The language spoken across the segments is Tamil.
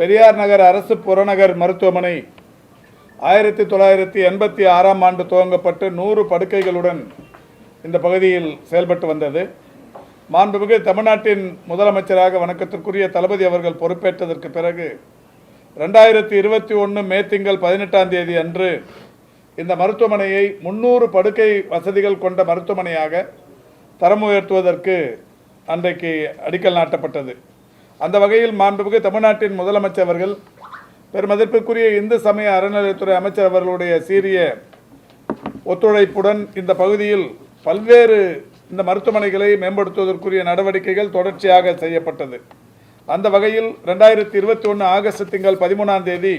பெரியார் நகர் அரசு புறநகர் மருத்துவமனை 1986ஆம் ஆண்டு துவங்கப்பட்டு 100 படுக்கைகளுடன் இந்த பகுதியில் செயல்பட்டு வந்தது. மாண்புமிகு தமிழ்நாட்டின் முதலமைச்சராக வணக்கத்திற்குரிய தளபதி அவர்கள் பொறுப்பேற்றதற்கு பிறகு 2021 மே திங்கள் 18ஆம் தேதி அன்று இந்த மருத்துவமனையை 300 படுக்கை வசதிகள் கொண்ட மருத்துவமனையாக தரம் உயர்த்துவதற்கு அன்றைக்கு அடிக்கல் நாட்டப்பட்டது. அந்த வகையில் மாண்புமிகு தமிழ்நாட்டின் முதலமைச்சர் அவர்கள் பெருமதிப்பிற்குரிய இந்து சமய அறநிலையத்துறை அமைச்சர் அவர்களுடைய சீரிய ஒத்துழைப்புடன் இந்த பகுதியில் பல்வேறு இந்த மருத்துவமனைகளை மேம்படுத்துவதற்குரிய நடவடிக்கைகள் தொடர்ச்சியாக செய்யப்பட்டது. அந்த வகையில் 2021 ஆகஸ்ட் திங்கள் 13ஆம் தேதி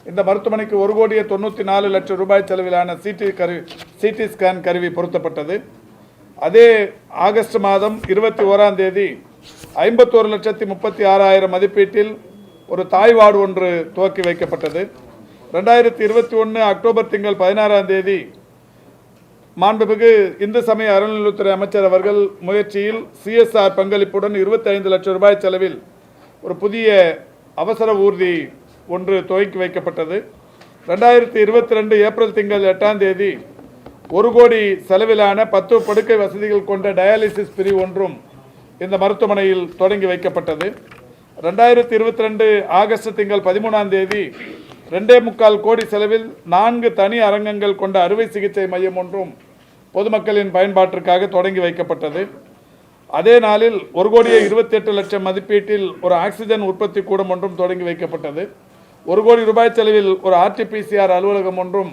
இந்த மருத்துவமனைக்கு 1,94,00,000 ரூபாய் செலவிலான சிடி ஸ்கேன் கருவி பொருத்தப்பட்டது. அதே ஆகஸ்ட் மாதம் 21ஆம் தேதி 51,36,000 மதிப்பீட்டில் ஒரு தாய் வார்டு ஒன்று துவக்கி வைக்கப்பட்டது. 2021 அக்டோபர் திங்கள் 16ஆம் தேதி மாண்புமிகு இந்து சமய அறநிலையத்துறை அமைச்சர் அவர்கள் முயற்சியில் CSR பங்களிப்புடன் 25 லட்சம் ரூபாய் செலவில் ஒரு புதிய அவசர ஊர்தி ஒன்று துவக்கி வைக்கப்பட்டது. 2022 ஏப்ரல் திங்கள் 8ஆம் தேதி 1 கோடி செலவிலான 10 படுக்கை வசதிகள் கொண்ட டயாலிசிஸ் பிரிவு ஒன்றும் இந்த மருத்துவமனையில் தொடங்கி வைக்கப்பட்டது. 2022 ஆகஸ்ட் திங்கள் 13ஆம் தேதி 2.25 கோடி செலவில் 4 தனி அரங்கங்கள் கொண்ட அறுவை சிகிச்சை மையம் ஒன்றும் பொதுமக்களின் பயன்பாட்டிற்காக தொடங்கி வைக்கப்பட்டது. அதே நாளில் 1,28,00,000 மதிப்பீட்டில் ஒரு ஆக்சிஜன் உற்பத்தி கூடம் ஒன்றும் தொடங்கி வைக்கப்பட்டது. 1 கோடி ரூபாய் செலவில் ஒரு RT-PCR அலுவலகம் ஒன்றும்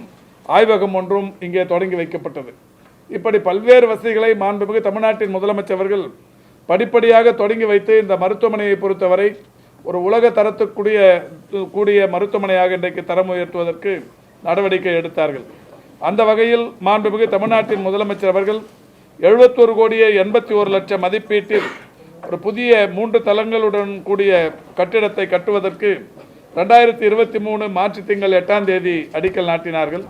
ஆய்வகம் ஒன்றும் இங்கே தொடங்கி வைக்கப்பட்டது. இப்படி பல்வேறு வசதிகளை மாண்புமிகு தமிழ்நாட்டின் முதலமைச்சர் அவர்கள் படிப்படியாக தொடங்கி வைத்து இந்த மருத்துவமனையை பொறுத்தவரை ஒரு உலக தரத்துக்கூடிய மருத்துவமனையாக இன்றைக்கு தரம் உயர்த்துவதற்கு நடவடிக்கை எடுத்தார்கள். அந்த வகையில் மாண்புமிகு தமிழ்நாட்டின் முதலமைச்சர் அவர்கள் 71,81,00,000 மதிப்பீட்டில் ஒரு புதிய 3 தளங்களுடன் கூடிய கட்டிடத்தை கட்டுவதற்கு 2023 மார்ச் திங்கள் 8ஆம் தேதி அடிக்கல் நாட்டினார்கள்.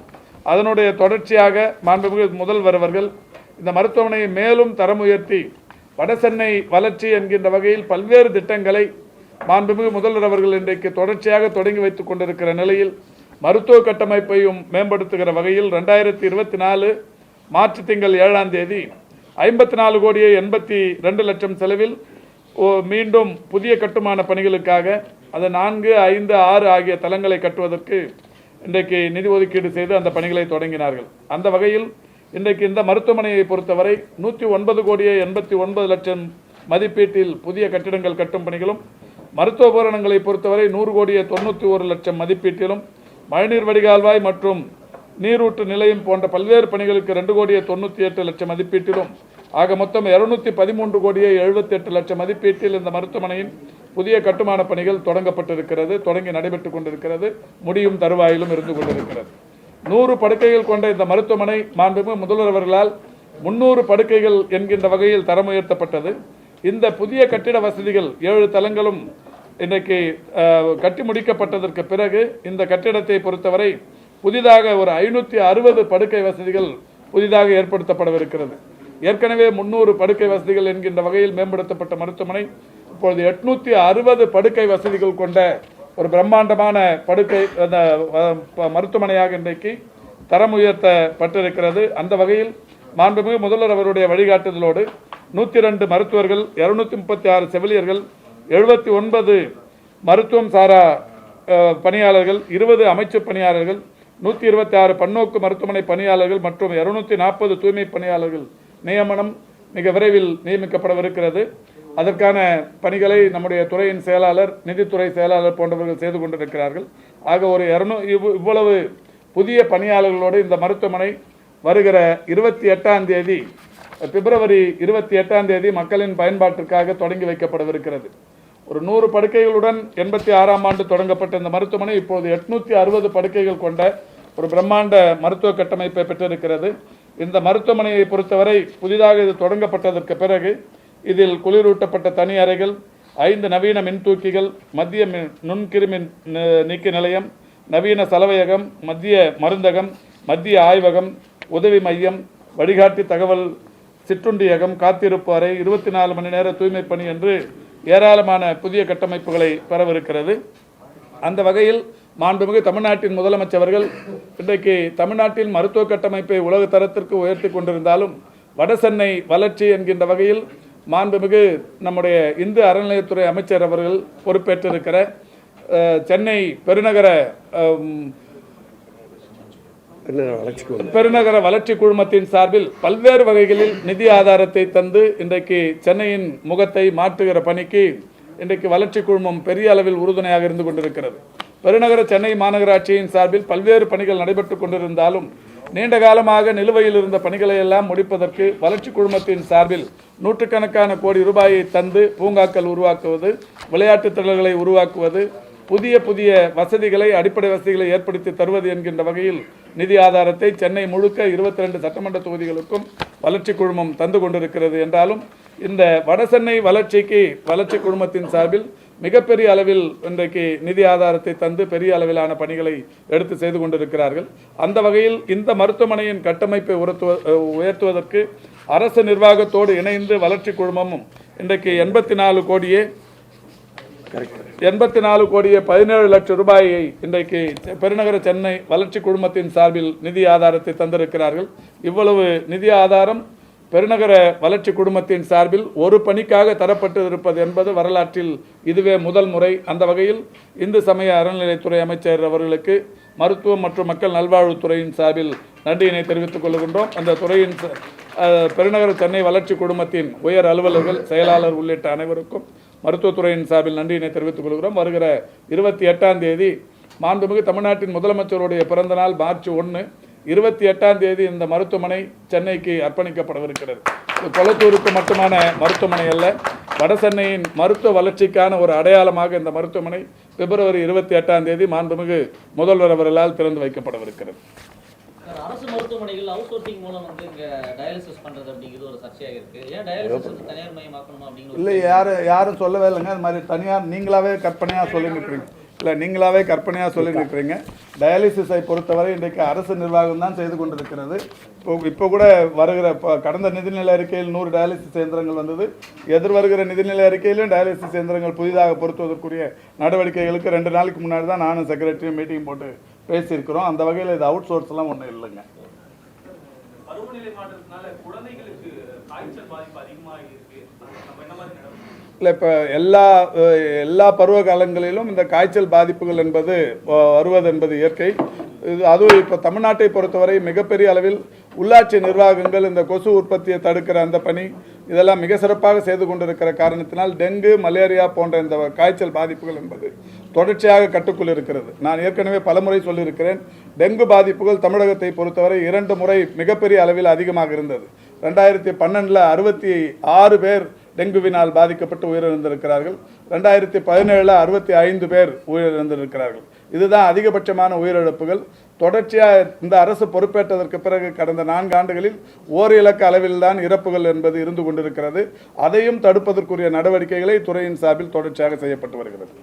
அதனுடைய தொடர்ச்சியாக மாண்புமிகு முதல்வர் அவர்கள் இந்த மருத்துவமனையை மேலும் தரம் உயர்த்தி வடசென்னை வளர்ச்சி என்கின்ற வகையில் பல்வேறு திட்டங்களை மாண்புமிகு முதல்வர் அவர்கள் இன்றைக்கு தொடர்ச்சியாக தொடங்கி வைத்துக் கொண்டிருக்கிற நிலையில் மருத்துவ கட்டமைப்பையும் மேம்படுத்துகிற வகையில் 2024 மார்ச் திங்கள் 7ஆம் தேதி 54,82,00,000 செலவில் மீண்டும் புதிய கட்டுமான பணிகளுக்காக அது 4, 5, 6 ஆகிய தளங்களை கட்டுவதற்கு இன்றைக்கு நிதி ஒதுக்கீடு செய்து அந்த பணிகளை தொடங்கினார்கள். அந்த வகையில் இன்றைக்கு இந்த மருத்துவமனையை பொறுத்தவரை 109,89,00,000 மதிப்பீட்டில் புதிய கட்டிடங்கள் கட்டும் பணிகளும், மருத்துவ உபகரணங்களை பொறுத்தவரை 100,91,00,000 மதிப்பீட்டிலும், மழைநீர் வடிகால்வாய் மற்றும் நீரூற்று நிலையம் போன்ற பல்வேறு பணிகளுக்கு 2,98,00,000 மதிப்பீட்டிலும் ஆக மொத்தம் 213,78,00,000 மதிப்பீட்டில் இந்த மருத்துவமனையின் புதிய கட்டுமான பணிகள் தொடங்கப்பட்டிருக்கிறது, தொடங்கி நடைபெற்றுக் கொண்டிருக்கிறது, முடியும் தருவாயிலும் இருந்து கொண்டிருக்கிறது. 100 படுக்கைகள் கொண்ட இந்த மருத்துவமனை மாண்புமிகு முதல்வர் அவர்களால் 300 படுக்கைகள் என்கின்ற வகையில் தரம் உயர்த்தப்பட்டது. இந்த புதிய கட்டிட வசதிகள் 7 தளங்களும் இன்றைக்கு கட்டி முடிக்கப்பட்டதற்கு பிறகு இந்த கட்டிடத்தை பொறுத்தவரை புதிதாக ஒரு 560 படுக்கை வசதிகள் புதிதாக ஏற்படுத்தப்படவிருக்கிறது. ஏற்கனவே 300 படுக்கை வசதிகள் என்கின்ற வகையில் மேம்படுத்தப்பட்ட மருத்துவமனை இப்பொழுது 860 படுக்கை வசதிகள் கொண்ட ஒரு பிரம்மாண்டமான படுக்கை மருத்துவமனையாக இன்றைக்கு தரம் உயர்த்தப்பட்டிருக்கிறது. அந்த வகையில் மாண்புமிகு முதல்வர் அவருடைய வழிகாட்டுதலோடு 102 மருத்துவர்கள், 236 செவிலியர்கள், 79 மருத்துவம் சாரா பணியாளர்கள், 20 அமைச்சு பணியாளர்கள், 126 பன்னோக்கு மருத்துவமனை பணியாளர்கள் மற்றும் 240 தூய்மை பணியாளர்கள் நியமனம் மிக விரைவில் நியமிக்கப்படவிருக்கிறது. அதற்கான பணிகளை நம்முடைய துறையின் செயலாளர், நிதித்துறை செயலாளர் போன்றவர்கள் செய்து கொண்டிருக்கிறார்கள். ஆக ஒரு இவ்வளவு புதிய பணியாளர்களோடு இந்த மருத்துவமனை வருகிற 28ஆம் தேதி பிப்ரவரி 28ஆம் தேதி மக்களின் பயன்பாட்டிற்காக தொடங்கி வைக்கப்படவிருக்கிறது. ஒரு 100 படுக்கைகளுடன் 86ஆம் ஆண்டு தொடங்கப்பட்ட இந்த மருத்துவமனை இப்போது 860 படுக்கைகள் கொண்ட ஒரு பிரம்மாண்ட மருத்துவ கட்டமைப்பை பெற்றிருக்கிறது. இந்த மருத்துவமனையை பொறுத்தவரை புதிதாக இது தொடங்கப்பட்டதற்கு பிறகு இதில் குளிரூட்டப்பட்ட தனி அறைகள், 5 நவீன மின்தூக்கிகள், மத்திய நுண்கிருமி நீக்க நிலையம், நவீன சலவையகம், மத்திய மருந்தகம், மத்திய ஆய்வகம், உதவி மையம், வழிகாட்டி தகவல் சிற்றுண்டியகம், காத்திருப்பு அறை, 24 மணி நேர தூய்மை பணி என்று ஏராளமான புதிய கட்டமைப்புகளை பெறவிருக்கிறது. அந்த வகையில் மாண்புமிகு தமிழ்நாட்டின் முதலமைச்சர்கள் இன்றைக்கு தமிழ்நாட்டில் மருத்துவ கட்டமைப்பை உலக தரத்திற்கு உயர்த்தி கொண்டிருந்தாலும் வடசென்னை வளர்ச்சி என்கின்ற வகையில் மாண்புமிகு நம்முடைய இந்து அறநிலையத்துறை அமைச்சர் அவர்கள் பொறுப்பேற்றிருக்கிற சென்னை பெருநகர வளர்ச்சி குழுமத்தின் சார்பில் பல்வேறு வகைகளில் நிதி ஆதாரத்தை தந்து இன்றைக்கு சென்னையின் முகத்தை மாற்றுகிற பணிக்கு இன்றைக்கு வளர்ச்சி குழுமம் பெரிய அளவில் உறுதுணையாக இருந்து கொண்டிருக்கிறது. பெருநகர சென்னை மாநகராட்சியின் சார்பில் பல்வேறு பணிகள் நடைபெற்றுக் கொண்டிருந்தாலும் நீண்ட காலமாக நிலுவையில் இருந்த பணிகளை எல்லாம் முடிப்பதற்கு வளர்ச்சி குழுமத்தின் சார்பில் நூற்றுக்கணக்கான கோடி ரூபாயை தந்து பூங்காக்கள் உருவாக்குவது, விளையாட்டுத் திடல்களை உருவாக்குவது, புதிய புதிய வசதிகளை, அடிப்படை வசதிகளை ஏற்படுத்தி தருவது என்கின்ற வகையில் நிதி ஆதாரத்தை சென்னை முழுக்க 22 சட்டமன்ற தொகுதிகளுக்கும் வளர்ச்சி குழுமம் தந்து கொண்டிருக்கிறது. என்றாலும் இந்த வடசென்னை வளர்ச்சிக்கு வளர்ச்சி குழுமத்தின் சார்பில் மிகப்பெரிய அளவில் இன்றைக்கு நிதி ஆதாரத்தை தந்து பெரிய அளவிலான பணிகளை எடுத்து செய்து கொண்டிருக்கிறார்கள். அந்த வகையில் இந்த மருத்துவமனையின் கட்டமைப்பை உயர்த்துவதற்கு அரசு நிர்வாகத்தோடு இணைந்து வளர்ச்சி குழுமமும் இன்றைக்கு 84 கோடியே 17 லட்சம் ரூபாயை இன்றைக்கு பெருநகர சென்னை வளர்ச்சி குழுமத்தின் சார்பில் நிதி ஆதாரத்தை தந்திருக்கிறார்கள். இவ்வளவு நிதி ஆதாரம் பெருநகர வளர்ச்சி குழுமத்தின் சார்பில் ஒரு பணிக்காக தரப்பட்டு இருப்பது என்பது வரலாற்றில் இதுவே முதல் முறை. அந்த வகையில் இந்து சமய அறநிலையத்துறை அமைச்சர் அவர்களுக்கு மருத்துவம் மற்றும் மக்கள் நல்வாழ்வுத்துறையின் சார்பில் நன்றியினை தெரிவித்துக் கொள்கின்றோம். அந்த துறையின் பெருநகர சென்னை வளர்ச்சி குழுமத்தின் உயர் அலுவலர்கள், செயலாளர் உள்ளிட்ட அனைவருக்கும் மருத்துவத்துறையின் சார்பில் நன்றியினை தெரிவித்துக் கொள்கிறோம். வருகிற 28ஆம் தேதி மாண்புமிகு தமிழ்நாட்டின் முதலமைச்சருடைய பிறந்த நாள் மார்ச் 1, 28ஆம் தேதி இந்த மருத்துவமனை சென்னைக்கு அர்ப்பணிக்கப்படவிருக்கிறது. கொளத்தூருக்கு மட்டுமான மருத்துவமனை அல்ல, வடசென்னையின் மருத்துவ வளர்ச்சிக்கான ஒரு அடையாளமாக இந்த மருத்துவமனை பிப்ரவரி 28ஆம் தேதி மாண்புமிகு முதல்வர் அவர்களால் திறந்து வைக்கப்படவிருக்கிறது. அரசு மருத்துவமனைகள் அவுட்சோர்சிங் மூலம் வந்து இங்க டயாலிசிஸ் பண்றது அப்படிங்கிறது ஒரு சர்ச்சையாக இருக்கு. ஏன் டயாலிசிஸ் வந்து தனியார் மயமாக்கணுமா அப்படிங்கிறது இல்லை, யாரும் சொல்லவே இல்லைங்க. அது மாதிரி தனியார் நீங்களாவே கற்பனையாக சொல்லியிருக்கிறீங்க. இல்லை, நீங்களாவே கற்பனையாக சொல்லியிருக்கிறீங்க. டயாலிசிஸை பொறுத்தவரை இன்றைக்கு அரசு நிர்வாகம் தான் செய்து கொண்டிருக்கிறது. இப்போ கூட வருகிற கடந்த நிதிநிலை அறிக்கையில் 100 டயாலிசிஸ் இயந்திரங்கள் வந்தது. எதிர்வருகிற நிதிநிலை அறிக்கையிலும் டயாலிசிஸ் இயந்திரங்கள் புதிதாக பொருத்துவதற்குரிய நடவடிக்கைகளுக்கு 2 நாளைக்கு முன்னாடி தான் நானும் செக்ரட்டரியும் மீட்டிங் போட்டு பேசியிருக்கிறோம். அந்த வகையில் இது அவுட் சோர்ஸ்லாம் ஒன்றும் இல்லைங்க. இல்லை, இப்போ எல்லா பருவ காலங்களிலும் இந்த காய்ச்சல் பாதிப்புகள் என்பது வருவது என்பது இயற்கை. அதுவும் இப்போ தமிழ்நாட்டை பொறுத்தவரை மிகப்பெரிய அளவில் உள்ளாட்சி நிர்வாகங்கள் இந்த கொசு உற்பத்தியை தடுக்கிற அந்த பணி இதெல்லாம் மிக சிறப்பாக செய்து கொண்டிருக்கிற காரணத்தினால் டெங்கு, மலேரியா போன்ற இந்த காய்ச்சல் பாதிப்புகள் என்பது தொடர்ச்சியாக கட்டுக்குள் இருக்கிறது. நான் ஏற்கனவே பலமுறை சொல்லியிருக்கிறேன், டெங்கு பாதிப்புகள் தமிழகத்தை பொறுத்தவரை 2 முறை மிகப்பெரிய அளவில் அதிகமாக இருந்தது. 2012 66 பேர் டெங்குவினால் பாதிக்கப்பட்டு உயிரிழந்திருக்கிறார்கள். 2017 65 பேர் உயிரிழந்திருக்கிறார்கள். இதுதான் அதிகபட்சமான உயிரிழப்புகள். தொடர்ச்சியாக இந்த அரசு பொறுப்பேற்றதற்கு பிறகு கடந்த 4 ஆண்டுகளில் ஓரிலக்க அளவில் தான் இறப்புகள் என்பது இருந்து கொண்டிருக்கிறது. அதையும் தடுப்பதற்குரிய நடவடிக்கைகளை துறையின் சார்பில் தொடர்ச்சியாக செய்யப்பட்டு வருகிறது.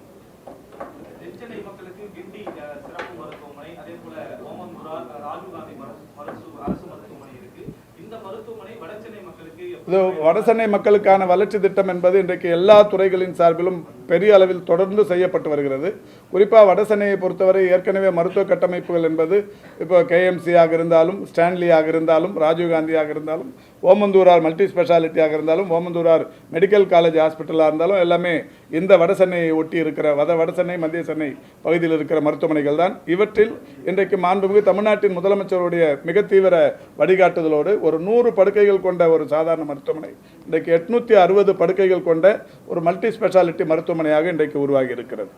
இது வடசென்னை மக்களுக்கான வளர்ச்சி திட்டம் என்பது இன்றைக்கு எல்லா துறைகளின் சார்பிலும் பெரிய அளவில் தொடர்ந்து செய்யப்பட்டு வருகிறது. குறிப்பாக வடசென்னையை பொறுத்தவரை ஏற்கனவே மருத்துவ கட்டமைப்புகள் என்பது இப்போ கேஎம்சியாக இருந்தாலும், ஸ்டான்லியாக இருந்தாலும், ராஜீவ்காந்தியாக இருந்தாலும், ஓமந்தூரார் மல்டி ஸ்பெஷாலிட்டியாக இருந்தாலும், ஓமந்தூரார் மெடிக்கல் காலேஜ் ஹாஸ்பிட்டலாக இருந்தாலும் எல்லாமே இந்த வடசென்னையை ஒட்டி இருக்கிற வடசென்னை மத்திய சென்னை பகுதியில் இருக்கிற மருத்துவமனைகள் தான். இவற்றில் இன்றைக்கு மாண்புமிகு தமிழ்நாட்டின் முதலமைச்சருடைய மிக தீவிர வழிகாட்டுதலோடு ஒரு 100 படுக்கைகள் கொண்ட ஒரு சாதாரண மருத்துவமனை இன்றைக்கு 860 படுக்கைகள் கொண்ட ஒரு மல்டி ஸ்பெஷாலிட்டி மருத்துவமனையாக இன்றைக்கு உருவாகி இருக்கிறது.